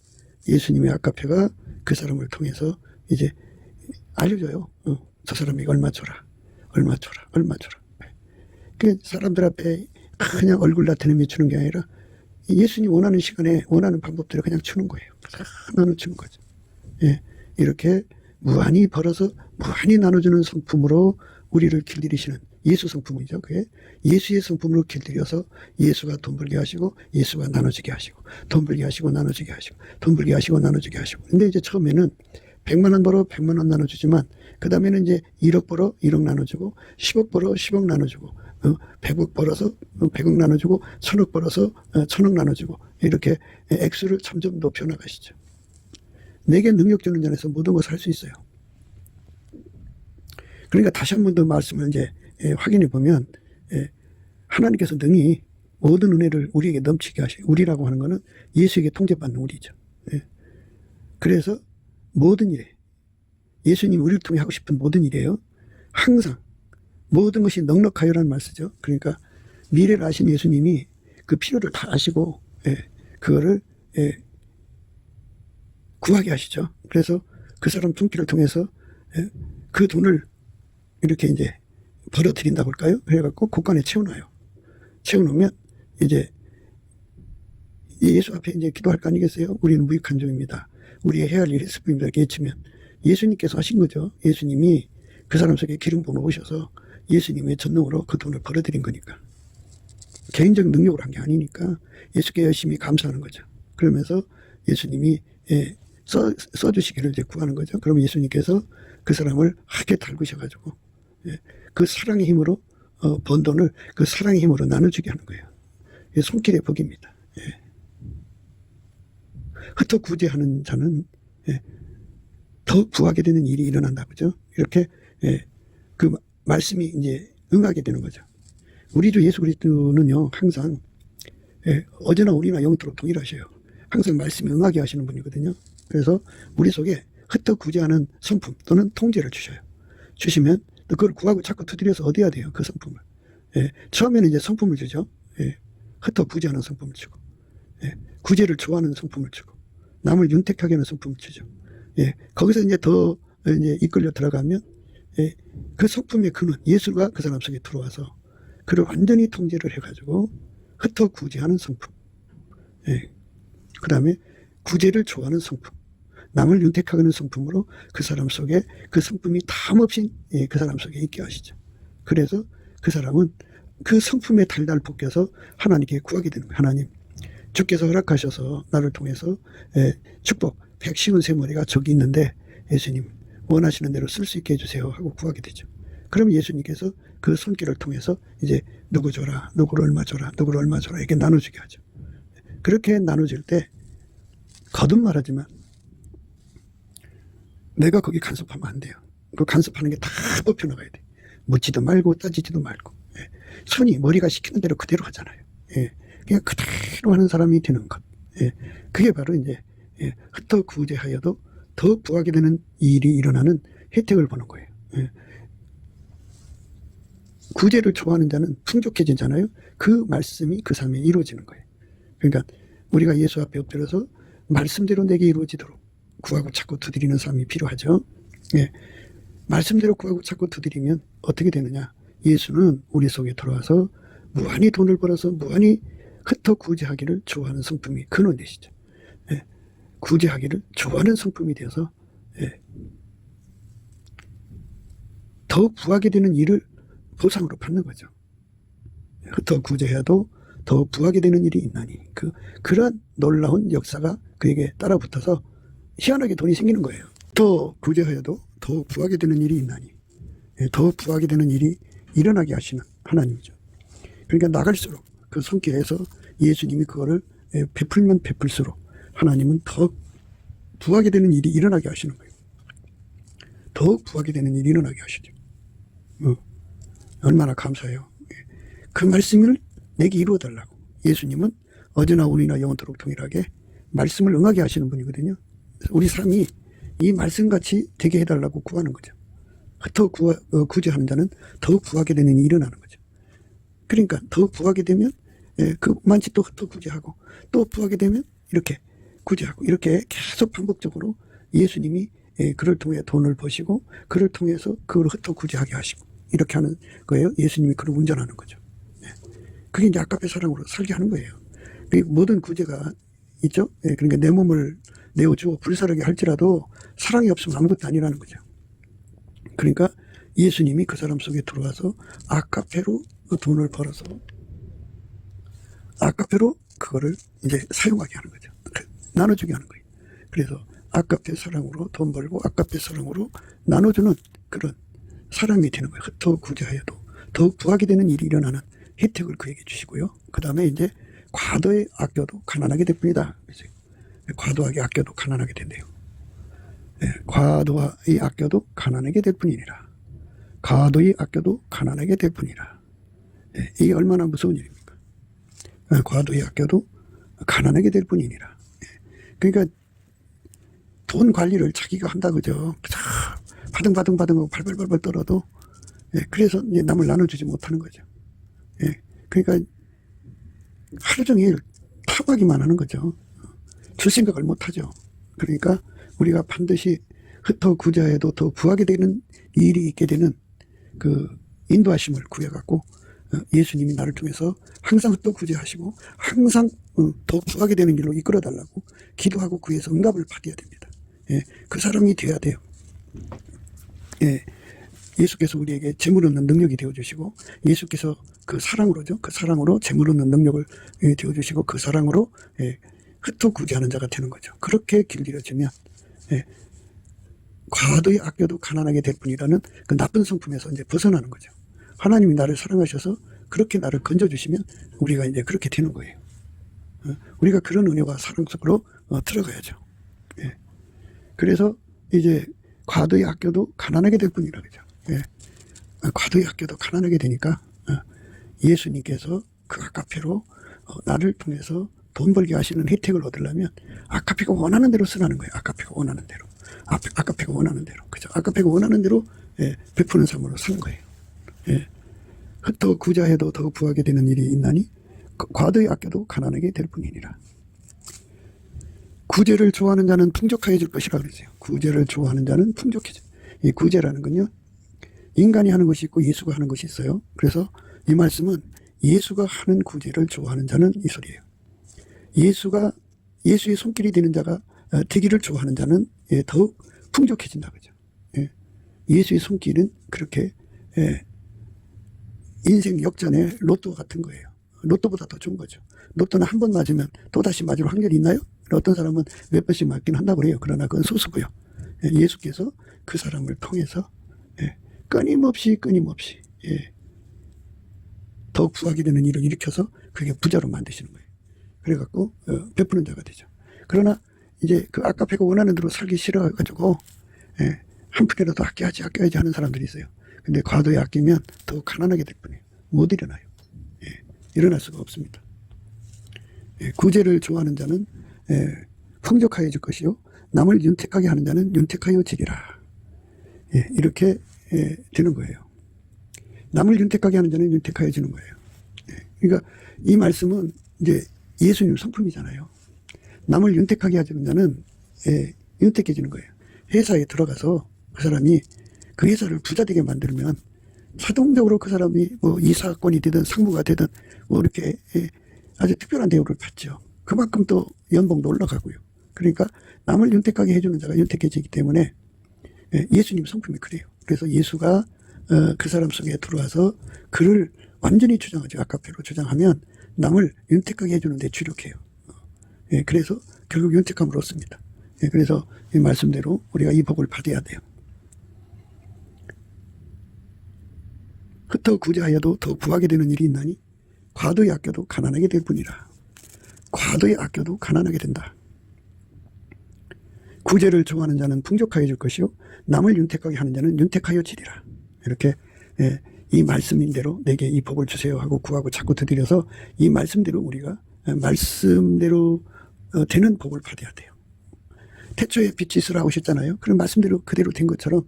Speaker 1: 예수님의 아카페가 그 사람을 통해서 이제 알려줘요. 저 사람이 얼마 줘라. 얼마 줘라. 얼마 줘라. 그 사람들 앞에 그냥 얼굴 나타내며 주는 게 아니라 예수님 원하는 시간에 원하는 방법대로 그냥 주는 거예요. 나눠주는 거죠. 예, 이렇게 무한히 벌어서 무한히 나눠주는 성품으로 우리를 길들이시는 예수 성품이죠. 그게 예수의 성품으로 길들여서 예수가 돈 벌게 하시고 예수가 나눠주게 하시고 돈 벌게 하시고 나눠주게 하시고 돈 벌게 하시고 나눠주게 하시고. 근데 이제 처음에는 100만 원 벌어 100만 원 나눠주지만 그 다음에는 이제 1억 벌어 1억 나눠주고 10억 벌어 10억 나눠주고 100억 벌어서 100억 나눠주고 1000억 벌어서 1000억 나눠주고 이렇게 액수를 점점 높여나가시죠. 내게 능력 주는 자에서 모든 것을 할 수 있어요. 그러니까 다시 한 번 더 말씀을 이제 확인해 보면 하나님께서 능히 모든 은혜를 우리에게 넘치게 하시고 우리라고 하는 것은 예수에게 통제받는 우리죠. 그래서 모든 일에 예수님이 우리를 통해 하고 싶은 모든 일이에요. 항상 모든 것이 넉넉하여라는 말 쓰죠. 그러니까 미래를 아신 예수님이 그 필요를 다 아시고 그거를 구하게 하시죠. 그래서 그 사람 손길을 통해서 그 돈을 이렇게 이제 벌어들인다고 할까요? 그래갖고 곳간에 채워놔요. 채워놓으면 이제 예수 앞에 이제 기도할 거 아니겠어요? 우리는 무익한 종입니다. 우리의 해야 할 일이 있을 뿐입니다. 이렇게 외치면 예수님께서 하신 거죠. 예수님이 그 사람 속에 기름 부어 오셔서 예수님의 전능으로 그 돈을 벌어들인 거니까. 개인적 능력으로 한 게 아니니까 예수께 열심히 감사하는 거죠. 그러면서 예수님이 써주시기를 이제 구하는 거죠. 그러면 예수님께서 그 사람을 하게 달구셔가지고 그 사랑의 힘으로 번 돈을 그 사랑의 힘으로 나눠주게 하는 거예요. 손길의 복입니다. 흩어 구제하는 자는 더 구하게 되는 일이 일어난다, 그죠? 이렇게 그 말씀이 이제 응하게 되는 거죠. 우리 주 예수 그리스도는요 항상 어제나 우리나 영토록 동일하셔요. 항상 말씀이 응하게 하시는 분이거든요. 그래서 우리 속에 흩어 구제하는 성품 또는 통제를 주셔요. 주시면 그걸 구하고 자꾸 두드려서 얻어야 돼요. 그 성품을. 처음에는 이제 성품을 주죠. 흩어 구제하는 성품을 주고 구제를 좋아하는 성품을 주고 남을 윤택하게 하는 성품을 주죠. 거기서 이제 더 이제 이끌려 들어가면 그 성품의 근원 예수가 그 사람 속에 들어와서 그를 완전히 통제를 해가지고 흩어 구제하는 성품. 그 다음에 구제를 좋아하는 성품. 남을 윤택하게 하는 성품으로 그 사람 속에 그 성품이 담없이 그 사람 속에 있게 하시죠. 그래서 그 사람은 그 성품에 달달 볶여서 하나님께 구하게 되는 거예요. 하나님, 주께서 허락하셔서 나를 통해서 축복 153머리가 저기 있는데 예수님 원하시는 대로 쓸 수 있게 해주세요 하고 구하게 되죠. 그러면 예수님께서 그 손길을 통해서 이제 누구 줘라, 누구를 얼마 줘라, 누구를 얼마 줘라 이렇게 나눠주게 하죠. 그렇게 나눠질 때 거듭 말하지만 내가 거기 간섭하면 안 돼요. 그 간섭하는 게 다 뽑혀나가야 돼. 묻지도 말고 따지지도 말고. 손이 머리가 시키는 대로 그대로 하잖아요. 그냥 그대로 하는 사람이 되는 것. 그게 바로 이제 흩어 구제하여도 더 구하게 되는 일이 일어나는 혜택을 보는 거예요. 구제를 좋아하는 자는 풍족해지잖아요. 그 말씀이 그 삶에 이루어지는 거예요. 그러니까 우리가 예수 앞에 엎드려서 말씀대로 내게 이루어지도록 구하고 찾고 두드리는 삶이 필요하죠. 말씀대로 구하고 찾고 두드리면 어떻게 되느냐. 예수는 우리 속에 들어와서 무한히 돈을 벌어서 무한히 흩어 구제하기를 좋아하는 성품이 근원 되시죠. 구제하기를 좋아하는 성품이 되어서 더 구하게 되는 일을 보상으로 받는 거죠. 흩어 구제해도 더 구하게 되는 일이 있나니 그러한 놀라운 역사가 그에게 따라붙어서 희한하게 돈이 생기는 거예요. 더 구제하여도 더 구하게 되는 일이 있나니 더 구하게 되는 일이 일어나게 하시는 하나님이죠. 그러니까 나갈수록 그 손길에서 예수님이 그거를 베풀면 베풀수록 하나님은 더 구하게 되는 일이 일어나게 하시는 거예요. 더 구하게 되는 일이 일어나게 하시죠. 얼마나 감사해요. 그 말씀을 내게 이루어달라고. 예수님은 어제나 오늘이나 영원토록 동일하게 말씀을 응하게 하시는 분이거든요. 우리 삶이 이 말씀같이 되게 해달라고 구하는 거죠. 더 구제하는 자는 더 구하게 되는 일이 일어나는 거죠. 그러니까 더 구하게 되면 예, 그 많지 또 구제하고 또 부하게 되면 이렇게 구제하고 이렇게 계속 반복적으로 예수님이 예, 그를 통해 돈을 버시고 그를 통해서 그걸 흩어 구제하게 하시고 이렇게 하는 거예요. 예수님이 그를 운전하는 거죠. 예. 그게 이제 아까페 사랑으로 살게 하는 거예요. 모든 구제가 있죠. 예, 그러니까 내 몸을 내어주어 불사르게 할지라도 사랑이 없으면 아무것도 아니라는 거죠. 그러니까 예수님이 그 사람 속에 들어와서 아까페로 그 돈을 벌어서 아까페로 그거를 이제 사용하게 하는 거죠. 나눠주게 하는 거예요. 그래서 아까페 사랑으로 돈 벌고 아까페 사랑으로 나눠주는 그런 사람이 되는 거예요. 흩어 구제하여도 더욱 부하게 되는 일이 일어나는 혜택을 그에게 주시고요. 그 다음에 이제 과도에 아껴도 가난하게 될 뿐이다. 과도하게 아껴도 가난하게 된대요. 네, 과도히 아껴도 가난하게 될 뿐이니라. 과도히 아껴도 가난하게 될 뿐이라. 네, 이게 얼마나 무서운 일입니까? 과도히 아껴도 가난하게 될 뿐이니라. 네, 그러니까 돈 관리를 자기가 한다 그죠. 바등바등하고 발발발발 떨어도 예, 그래서 이제 남을 나눠주지 못하는 거죠. 예, 그러니까 하루 종일 타박이만 하는 거죠. 줄 생각을 못하죠. 그러니까 우리가 반드시 흩어 구제해도 더 부하게 되는 일이 있게 되는 그 인도하심을 구해갖고 예수님이 나를 통해서 항상 흩어 구제하시고 항상 더 부하게 되는 일로 이끌어달라고 기도하고 구해서 응답을 받아야 됩니다. 예, 그 사람이 되어야 돼요. 예, 예수께서 우리에게 재물 얻는 능력이 되어주시고 예수께서 그 사랑으로죠. 그 사랑으로 재물 얻는 능력을 되어주시고 그 사랑으로 흩어 구제하는 자가 되는 거죠. 그렇게 길들여지면 과도히 아껴도 가난하게 될 뿐이라는 그 나쁜 성품에서 이제 벗어나는 거죠. 하나님이 나를 사랑하셔서 그렇게 나를 건져주시면 우리가 이제 그렇게 되는 거예요. 우리가 그런 은혜와 사랑 속으로 들어가야죠. 예. 그래서 이제 과도히 아껴도 가난하게 될 뿐이라 그죠. 예. 과도히 아껴도 가난하게 되니까 예수님께서 그 아까페로 나를 통해서 돈 벌게 하시는 혜택을 얻으려면 아까페가 원하는 대로 쓰라는 거예요. 아까페가 원하는 대로. 아까페가 원하는 대로. 그죠. 아까페가 원하는 대로 베푸는 삶으로 사는 거예요. 예. 흩어 구제해도 더 부하게 되는 일이 있나니 과도히 아껴도 가난하게 될 뿐이니라. 구제를 좋아하는 자는 풍족해질 것이라 그러세요. 구제를 좋아하는 자는 풍족해져. 이 구제라는 건요, 인간이 하는 것이 있고 예수가 하는 것이 있어요. 그래서 이 말씀은 예수가 하는 구제를 좋아하는 자는 이 소리예요. 예수의 손길이 되는 자가 되기를 좋아하는 자는 더욱 풍족해진다 그죠. 예수의 손길은 그렇게 인생 역전의 로또 같은 거예요. 로또보다 더 좋은 거죠. 로또는 한 번 맞으면 또다시 맞을 확률이 있나요? 어떤 사람은 몇 번씩 맞긴 한다고 그래요. 그러나 그건 소수고요. 예수께서 그 사람을 통해서 끊임없이 더욱 부하게 되는 일을 일으켜서 그게 부자로 만드시는 거예요. 그래갖고 베푸는 자가 되죠. 그러나 이제 그 아까페가 원하는 대로 살기 싫어가지고 한 푼이라도 아껴야지 하는 사람들이 있어요. 근데 과도히 아끼면 더 가난하게 될 뿐이에요. 못 일어나요. 일어날 수가 없습니다. 구제를 좋아하는 자는 풍족하여질 것이요 남을 윤택하게 하는 자는 윤택하여지리라. 이렇게 되는 거예요. 남을 윤택하게 하는 자는 윤택하여지는 거예요. 그러니까 이 말씀은 이제 예수님 성품이잖아요. 남을 윤택하게 하는 자는 윤택해지는 거예요. 회사에 들어가서 그 사람이 그 회사를 부자되게 만들면 자동적으로 그 사람이 뭐 이사건이 되든 상무가 되든 뭐 이렇게 아주 특별한 대우를 받죠. 그만큼 또 연봉도 올라가고요. 그러니까 남을 윤택하게 해주는 자가 윤택해지기 때문에 예수님 성품이 그래요. 그래서 예수가 그 사람 속에 들어와서 그를 완전히 주장하죠. 아까페로 주장하면 남을 윤택하게 해주는 데 주력해요. 그래서 결국 윤택함을 얻습니다. 그래서 이 말씀대로 우리가 이 복을 받아야 돼요. 흩어 구제하여도 더 부하게 되는 일이 있나니 과도히 아껴도 가난하게 될 뿐이라. 과도히 아껴도 가난하게 된다. 구제를 좋아하는 자는 풍족하여질 것이요 남을 윤택하게 하는 자는 윤택하여지리라. 이렇게 이 말씀인대로 내게 이 복을 주세요 하고 구하고 자꾸 드리려서 이 말씀대로 우리가 말씀대로 되는 복을 받아야 돼요. 태초에 빛이 있으라 하셨잖아요. 그런 말씀대로 그대로 된 것처럼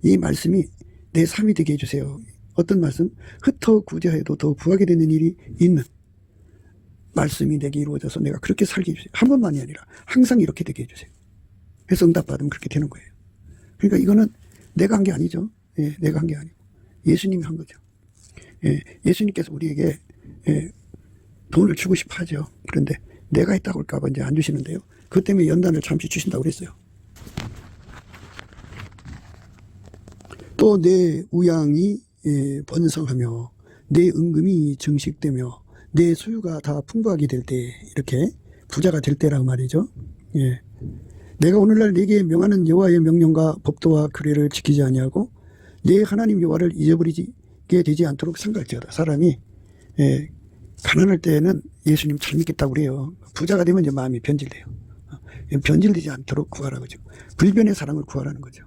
Speaker 1: 이 말씀이 내 삶이 되게 해주세요. 어떤 말씀? 흩어 구제해도 더 부하게 되는 일이 있는 말씀이 내게 이루어져서 내가 그렇게 살게 해주세요. 한 번만이 아니라 항상 이렇게 되게 해주세요. 해서 응답받으면 그렇게 되는 거예요. 그러니까 이거는 내가 한 게 아니죠. 예, 내가 한 게 아니고 예수님이 한 거죠. 예, 예수님께서 우리에게 돈을 주고 싶어 하죠. 그런데 내가 했다고 할까봐 이제 안 주시는데요. 그것 때문에 연단을 잠시 주신다고 그랬어요. 또 내 우양이 번성하며 내 은금이 증식되며 내 소유가 다 풍부하게 될 때, 이렇게 부자가 될 때라고 말이죠. 예. 내가 오늘날 네게 명하는 여호와의 명령과 법도와 규례를 지키지 아니하고 내 하나님 여호와를 잊어버리게 되지 않도록 삼갈지어다. 사람이 가난할 때는 예수님 잘 믿겠다고 그래요. 부자가 되면 이제 마음이 변질돼요. 변질되지 않도록 구하라 그죠. 불변의 사랑을 구하라는 거죠.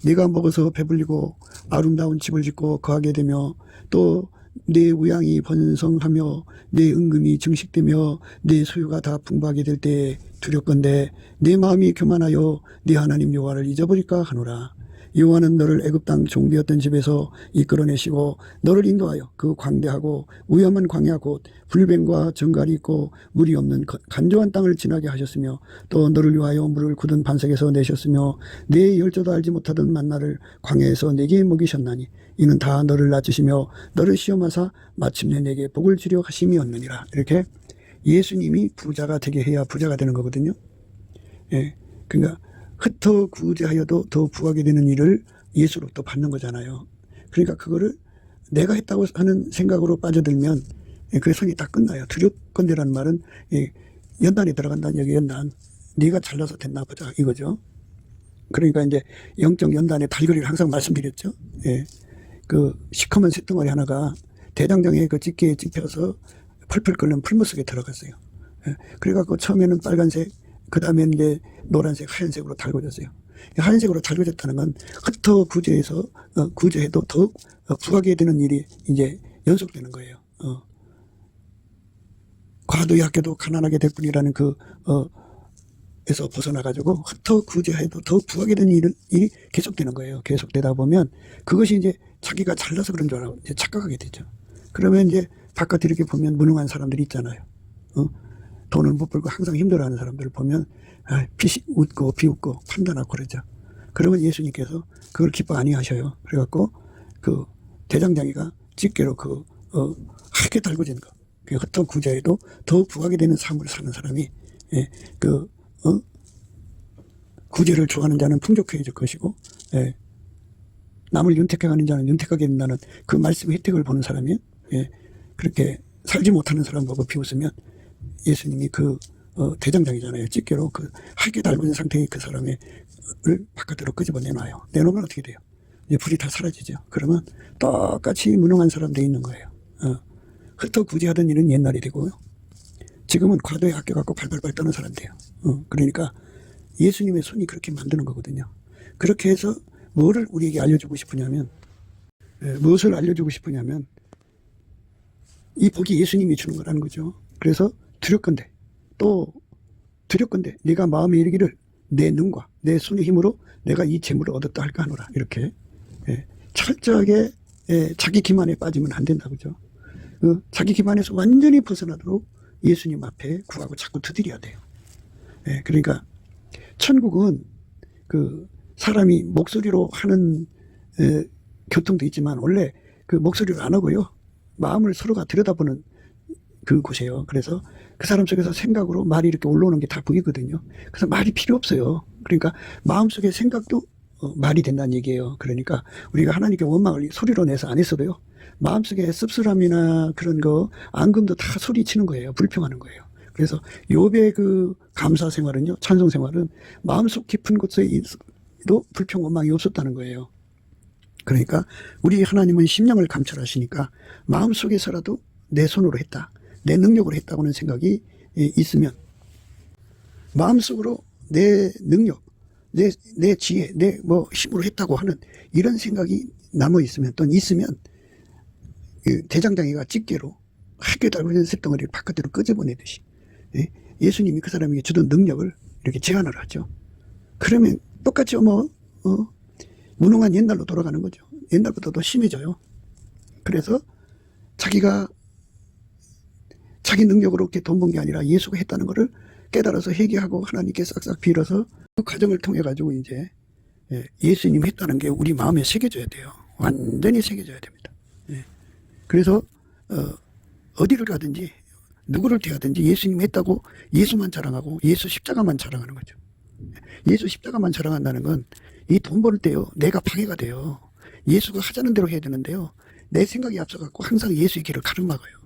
Speaker 1: 네가 먹어서 배불리고 아름다운 집을 짓고 거하게 되며 또 내 우양이 번성하며 내 은금이 증식되며 내 소유가 다 풍부하게 될 때 두렵건대 내 마음이 교만하여 네 하나님 여호와를 잊어버릴까 하노라. 여호와는 너를 애굽 땅 종되었던 집에서 이끌어내시고 너를 인도하여 그 광대하고 위험한 광야 곧 불뱀과 정갈이 있고 물이 없는 간조한 땅을 지나게 하셨으며 또 너를 위하여 물을 굳은 반석에서 내셨으며 내 열조도 알지 못하던 만나를 광야에서 내게 먹이셨나니 이는 다 너를 낮추시며 너를 시험하사 마침내 내게 복을 주려 하심이었느니라. 이렇게 예수님이 부자가 되게 해야 부자가 되는 거거든요. 예, 그러니까 흩어 구제하여도 더 부하게 되는 일을 예수로부터 받는 거잖아요. 그러니까 그거를 내가 했다고 하는 생각으로 빠져들면 그 손이 다 끝나요. 두렵건대라는 말은 연단에 들어간다는 얘기. 연단, 네가 잘나서 됐나 보자 이거죠. 그러니까 이제 영적 연단의 달거리를 항상 말씀드렸죠. 예. 그 시커먼 새덩어리 하나가 대장장에 그 집게에 찝혀서 펄펄 끓는 풀무 속에 들어갔어요. 예. 그래갖고 처음에는 빨간색, 그 다음에 이제 노란색, 하얀색으로 달궈졌어요. 하얀색으로 달궈졌다는 건 흩어 구제해서 구제해도 더욱 부하게 되는 일이 이제 연속되는 거예요. 과도히 아껴도 가난하게 될 뿐이라는 에서 벗어나가지고 흩어 구제해도 더욱 부하게 되는 일이 계속되는 거예요. 계속되다 보면 그것이 이제 자기가 잘나서 그런 줄 알고 이제 착각하게 되죠. 그러면 이제 바깥에 이렇게 보면 무능한 사람들이 있잖아요. 돈을 못 벌고 항상 힘들어하는 사람들을 보면 피 웃고 비웃고 판단하고 그러죠. 그러면 예수님께서 그걸 기뻐 아니하셔요. 그래갖고 그 대장장이가 집게로 하게 달궈진 거, 그 흩어 구제에도 더욱 부하게 되는 삶을 사는 사람이 구제를 좋아하는 자는 풍족해질 것이고 남을 윤택하는 자는 윤택하게 된다는 그 말씀의 혜택을 보는 사람이 그렇게 살지 못하는 사람 보고 비웃으면 예수님이 대장장이잖아요. 집게로 하게 달궈진 상태의 그 사람을 바깥으로 끄집어내놔요. 내놓으면 어떻게 돼요? 이제 불이 다 사라지죠. 그러면 똑같이 무능한 사람 돼 있는 거예요. 흩어 구제하던 일은 옛날이 되고요. 지금은 과도에 아껴갖고 발발발 떠는 사람 돼요. 그러니까 예수님의 손이 그렇게 만드는 거거든요. 그렇게 해서 뭐를 우리에게 알려주고 싶으냐면, 무엇을 알려주고 싶으냐면, 이 복이 예수님이 주는 거라는 거죠. 그래서 두렵건대 네가 마음에 이르기를 내 눈과 내 손의 힘으로 내가 이 재물을 얻었다 할까 하노라. 이렇게 철저하게 자기 기만에 빠지면 안 된다 그죠. 자기 기만에서 완전히 벗어나도록 예수님 앞에 구하고 자꾸 두드려야 돼요. 그러니까 천국은 사람이 목소리로 하는 교통도 있지만 원래 그 목소리로 안 하고요, 마음을 서로가 들여다보는 그곳이에요. 그래서 그 사람 속에서 생각으로 말이 이렇게 올라오는 게 다 보이거든요. 그래서 말이 필요 없어요. 그러니까 마음속의 생각도 말이 된다는 얘기예요. 그러니까 우리가 하나님께 원망을 소리로 내서 안 했어도요, 마음속에 씁쓸함이나 그런 앙금도 다 소리치는 거예요. 불평하는 거예요. 그래서 욥의 감사 생활은요, 찬송 생활은 마음속 깊은 곳에도 불평 원망이 없었다는 거예요. 그러니까 우리 하나님은 심령을 감찰하시니까 마음속에서라도 내 손으로 했다, 내 능력으로 했다고는 생각이 있으면, 마음속으로 내 능력, 내 지혜, 내 힘으로 했다고 하는 이런 생각이 남아있으면, 또는 있으면, 대장장이가 집게로 하게 달궈진 쇳덩어리를 바깥으로 끄집어내듯이 예수님이 그 사람에게 주던 능력을 이렇게 제한을 하죠. 그러면 똑같이 무능한 옛날로 돌아가는 거죠. 옛날보다 더 심해져요. 그래서 자기가 자기 능력으로 이렇게 돈 번 게 아니라 예수가 했다는 것을 깨달아서 회개하고 하나님께 싹싹 빌어서 그 과정을 통해 가지고 이제 예수님이 했다는 게 우리 마음에 새겨져야 돼요. 완전히 새겨져야 됩니다. 그래서 어디를 가든지 누구를 대하든지 예수님이 했다고 예수만 자랑하고 예수 십자가만 자랑하는 거죠. 예수 십자가만 자랑한다는 건 이 돈 벌 때요, 내가 방해가 돼요. 예수가 하자는 대로 해야 되는데요, 내 생각이 앞서갖고 항상 예수의 길을 가로막아요.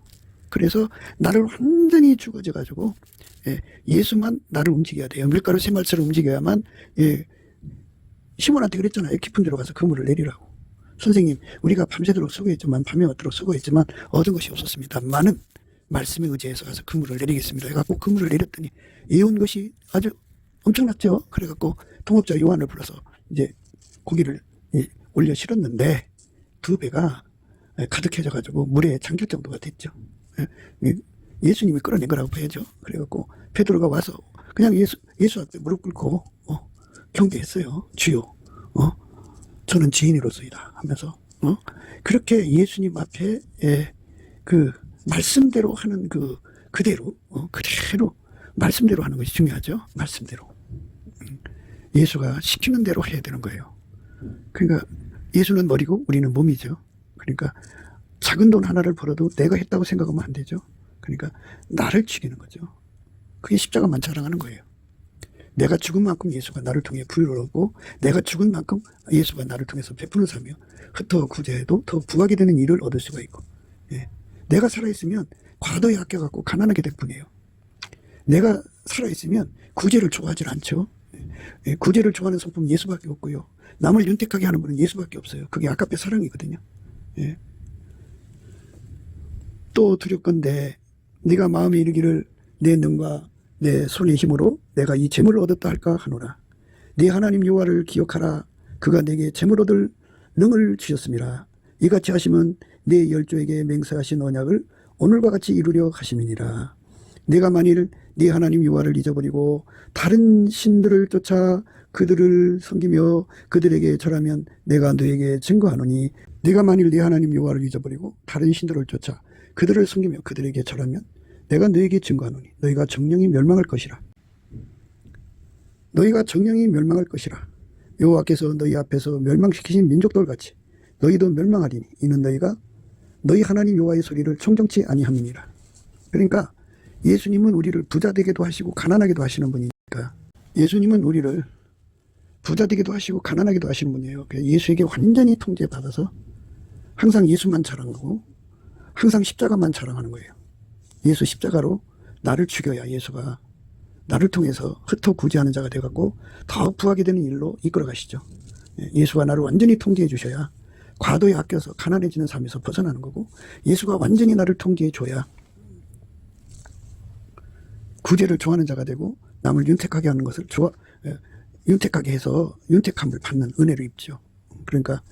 Speaker 1: 그래서 나를 완전히 죽어져 가지고 예수만 나를 움직여야 돼요. 밀가루 새말처럼 움직여야만. 시몬한테 그랬잖아요. 깊은 데로 가서 그물을 내리라고. 선생님, 우리가 밤새도록 수고했지만, 밤에 왔도록 수고했지만 얻은 것이 없었습니다. 많은 말씀에 의지해서 가서 그물을 내리겠습니다. 해갖고 그물을 내렸더니 예언 것이 아주 엄청났죠. 그래갖고 동업자 요한을 불러서 이제 고기를 올려 실었는데 두 배가 가득해져 가지고 물에 잠길 정도가 됐죠. 예수님이 끌어낸 거라고 봐야죠. 그래갖고 베드로가 와서 그냥 예수 앞에 무릎 꿇고 경배했어요. 주여, 저는 지인으로서이다 하면서 그렇게 예수님 앞에 그 말씀대로 하는 그대로 말씀대로 하는 것이 중요하죠. 말씀대로. 예수가 시키는 대로 해야 되는 거예요. 그러니까 예수는 머리고 우리는 몸이죠. 그러니까 작은 돈 하나를 벌어도 내가 했다고 생각하면 안 되죠. 그러니까 나를 죽이는 거죠. 그게 십자가만 자랑하는 거예요. 내가 죽은 만큼 예수가 나를 통해 부유를 얻고 내가 죽은 만큼 예수가 나를 통해서 베푸는 삶이요. 흩어 구제해도 더 부하게 되는 일을 얻을 수가 있고, 내가 살아있으면 과도에 아껴갖고 가난하게 될 뿐이에요. 내가 살아있으면 구제를 좋아하지 않죠. 구제를 좋아하는 성품은 예수밖에 없고요. 남을 윤택하게 하는 분은 예수밖에 없어요. 그게 아깝게 사랑이거든요. 또 두렵건대 네가 마음에 이르기를 내 능과 내 손의 힘으로 내가 이 재물을 얻었다 할까 하노라. 네 하나님 여호와를 기억하라. 그가 내게 재물 얻을 능을 주셨음이라. 이같이 하시면 네 열조에게 맹세하신 언약을 오늘과 같이 이루려 하심이니라. 네가 만일 네 하나님 여호와를 잊어버리고 다른 신들을 쫓아 그들을 섬기며 그들에게 절하면 내가 너에게 증거하노니, 네가 만일 네 하나님 여호와를 잊어버리고 다른 신들을 쫓아 그들을 섬기며 그들에게 절하면 내가 너에게 증거하노니 너희가 정령이 멸망할 것이라. 너희가 정령이 멸망할 것이라. 여호와께서 너희 앞에서 멸망시키신 민족들 같이 너희도 멸망하리니 이는 너희가 너희 하나님 여호와의 소리를 청정치 아니함이니라. 그러니까 예수님은 우리를 부자 되게도 하시고 가난하게도 하시는 분이니까, 예수님은 우리를 부자 되게도 하시고 가난하게도 하시는 분이에요. 예수에게 완전히 통제받아서 항상 예수만 자랑하고 항상 십자가만 자랑하는 거예요. 예수 십자가로 나를 죽여야 예수가 나를 통해서 흩어 구제하는 자가 되어갖고 더욱 부하게 되는 일로 이끌어 가시죠. 예수가 나를 완전히 통제해 주셔야 과도에 아껴서 가난해지는 삶에서 벗어나는 거고, 예수가 완전히 나를 통제해 줘야 구제를 좋아하는 자가 되고 남을 윤택하게 하는 것을 윤택하게 해서 윤택함을 받는 은혜를 입죠. 그러니까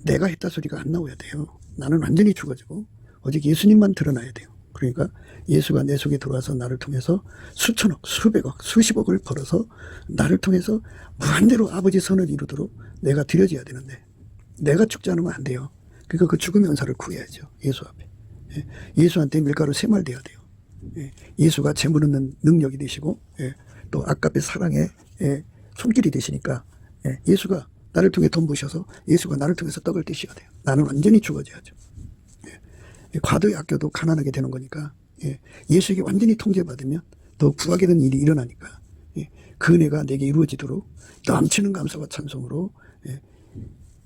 Speaker 1: 내가 했다 소리가 안 나와야 돼요. 나는 완전히 죽어지고 오직 예수님만 드러나야 돼요. 그러니까 예수가 내 속에 들어와서 나를 통해서 수천억, 수백억, 수십억을 벌어서 나를 통해서 무한대로 아버지 선을 이루도록 내가 드려져야 되는데 내가 죽지 않으면 안 돼요. 그러니까 그 죽음의 은사를 구해야죠. 예수 앞에. 예수한테 밀가루 세말 돼야 돼요. 예수가 재물 얻는 능력이 되시고 또 아깝의 사랑의 손길이 되시니까 예수가 나를 통해 돈 부셔서 예수가 나를 통해서 떡을 떼셔야 돼요. 나는 완전히 죽어져야죠. 과도에 아껴도 가난하게 되는 거니까 예수에게 완전히 통제받으면 더 부하게 되는 일이 일어나니까 그 은혜가 내게 이루어지도록 넘치는 감사와 찬송으로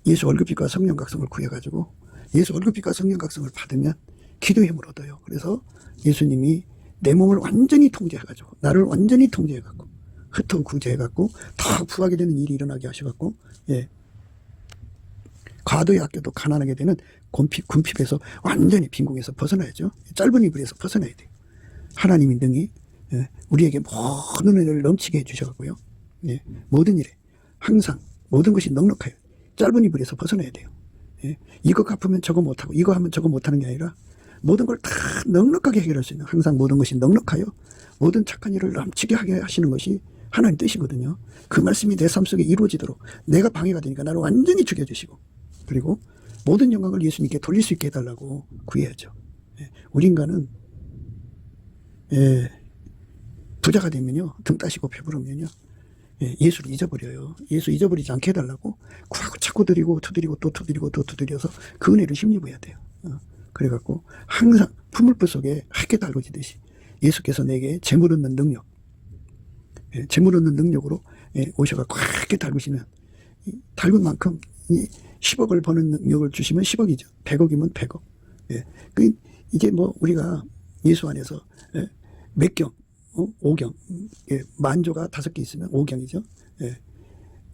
Speaker 1: 예수 월급빛과 성령 각성을 구해가지고 예수 월급빛과 성령 각성을 받으면 기도의 힘을 얻어요. 그래서 예수님이 내 몸을 완전히 통제해가지고 나를 완전히 통제해갖고 흩어 구제해갖고 더 부하게 되는 일이 일어나게 하셔갖고 과도에 아껴도 가난하게 되는 궁핍에서 완전히 빈궁에서 벗어나야죠. 짧은 이불에서 벗어나야 돼요. 하나님이 능히 우리에게 모든 은혜를 넘치게 해주셔갖고요. 모든 일에 항상 모든 것이 넉넉해요. 짧은 이불에서 벗어나야 돼요. 이거 갚으면 저거 못하고 이거 하면 저거 못하는 게 아니라 모든 걸 다 넉넉하게 해결할 수 있는, 항상 모든 것이 넉넉하여 모든 착한 일을 넘치게 하게 하시는 것이 하나님 뜻이거든요. 그 말씀이 내 삶 속에 이루어지도록 내가 방해가 되니까 나를 완전히 죽여주시고, 그리고 모든 영광을 예수님께 돌릴 수 있게 해달라고 구해야죠. 우리 인간은 예, 부자가 되면요, 등 따시고 배부르면요, 예, 예수를 잊어버려요. 예수 잊어버리지 않게 해달라고 구하고 자꾸 드리고 두드리고 또 두드리고 또 두드려서 그 은혜를 힘입어야 돼요. 그래갖고 항상 풀물불 속에 하게 달궈지듯이 예수께서 내게 재물 얻는 능력, 예, 재물 얻는 능력으로 예, 오셔갖고 하게 달구시면 달군 만큼 10억을 버는 능력을 주시면 10억이죠. 100억이면 100억. 예, 이게 뭐 우리가 예수 안에서 예, 몇 경, 5경, 예, 만조가 5개 있으면 5경이죠. 예,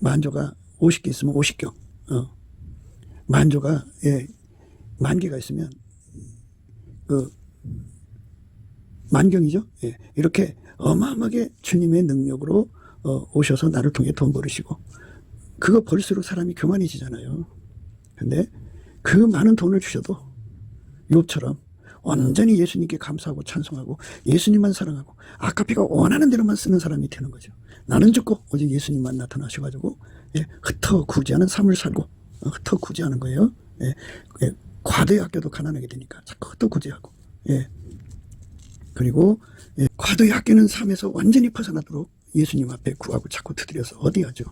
Speaker 1: 만조가 50개 있으면 50경, 만조가 예, 10,000개가 있으면 만경이죠. 예, 이렇게 어마어마하게 주님의 능력으로 오셔서 나를 통해 돈 벌으시고, 그거 벌수록 사람이 교만해지잖아요. 근데 그 많은 돈을 주셔도 욥처럼 온전히 예수님께 감사하고 찬송하고 예수님만 사랑하고 아까피가 원하는 대로만 쓰는 사람이 되는 거죠. 나는 죽고 오직 예수님만 나타나셔가지고 예, 흩어 구제하는 삶을 살고 흩어 구제하는 거예요. 예, 예, 과도히 아껴도 가난하게 되니까 자꾸 흩어 구제하고 예. 그리고 예, 과도히 아끼는 삶에서 완전히 벗어나도록 예수님 앞에 구하고 자꾸 두드려서 어디 하죠.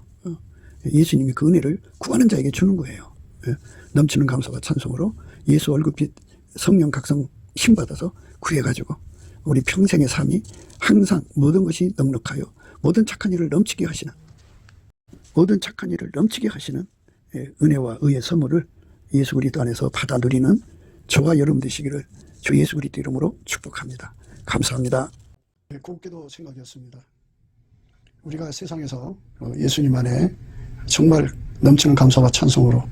Speaker 1: 예수님이 그 은혜를 구하는 자에게 주는 거예요. 예, 넘치는 감사와 찬송으로 예수 얼굴빛 성령 각성 힘 받아서 구해가지고 우리 평생의 삶이 항상 모든 것이 넉넉하여 모든 착한 일을 넘치게 하시는 예, 은혜와 의의 선물을 예수 그리스도 안에서 받아 누리는 저와 여러분 되시기를 주 예수 그리스도 이름으로 축복합니다. 감사합니다. 네, 곱게도 생각이었습니다. 우리가 세상에서 예수님 안에 정말 넘치는 감사와 찬송으로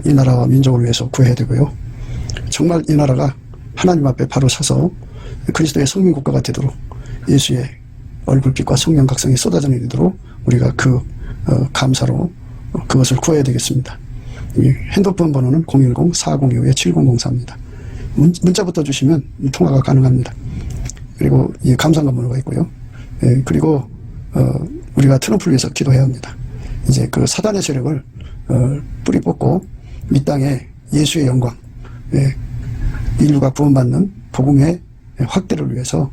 Speaker 1: 이 나라와 민족을 위해서 구해야 되고요. 정말 이 나라가 하나님 앞에 바로 서서 그리스도의 성민 국가가 되도록 예수의 얼굴빛과 성령 각성이 쏟아져 내리도록 우리가 그 감사로 그것을 구해야 되겠습니다. 핸드폰 번호는 010-4025-7004입니다. 문자부터 주시면 통화가 가능합니다. 그리고 이 감사한 번호가 있고요. 예, 그리고 우리가 트럼프를 위해서 기도해야 합니다. 이제 그 사단의 세력을 뿌리 뽑고 이 땅에 예수의 영광, 예, 인류가 구원받는 복음의 확대를 위해서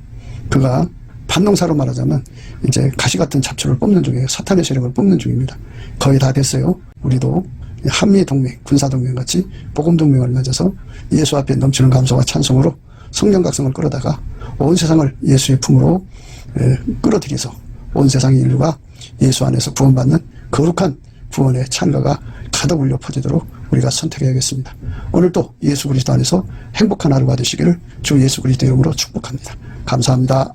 Speaker 1: 그가 반농사로 말하자면 이제 가시 같은 잡초를 뽑는 중이에요. 사탄의 세력을 뽑는 중입니다. 거의 다 됐어요. 우리도 한미동맹, 군사동맹 같이 복음동맹을 맺어서 예수 앞에 넘치는 감사와 찬송으로 성령 각성을 끌어다가 온 세상을 예수의 품으로 끌어들여서 온 세상의 인류가 예수 안에서 구원받는 거룩한 구원의 찬가가 가득 울려 퍼지도록 우리가 선택해야겠습니다. 오늘도 예수 그리스도 안에서 행복한 하루가 되시기를 주 예수 그리스도 이름으로 축복합니다. 감사합니다.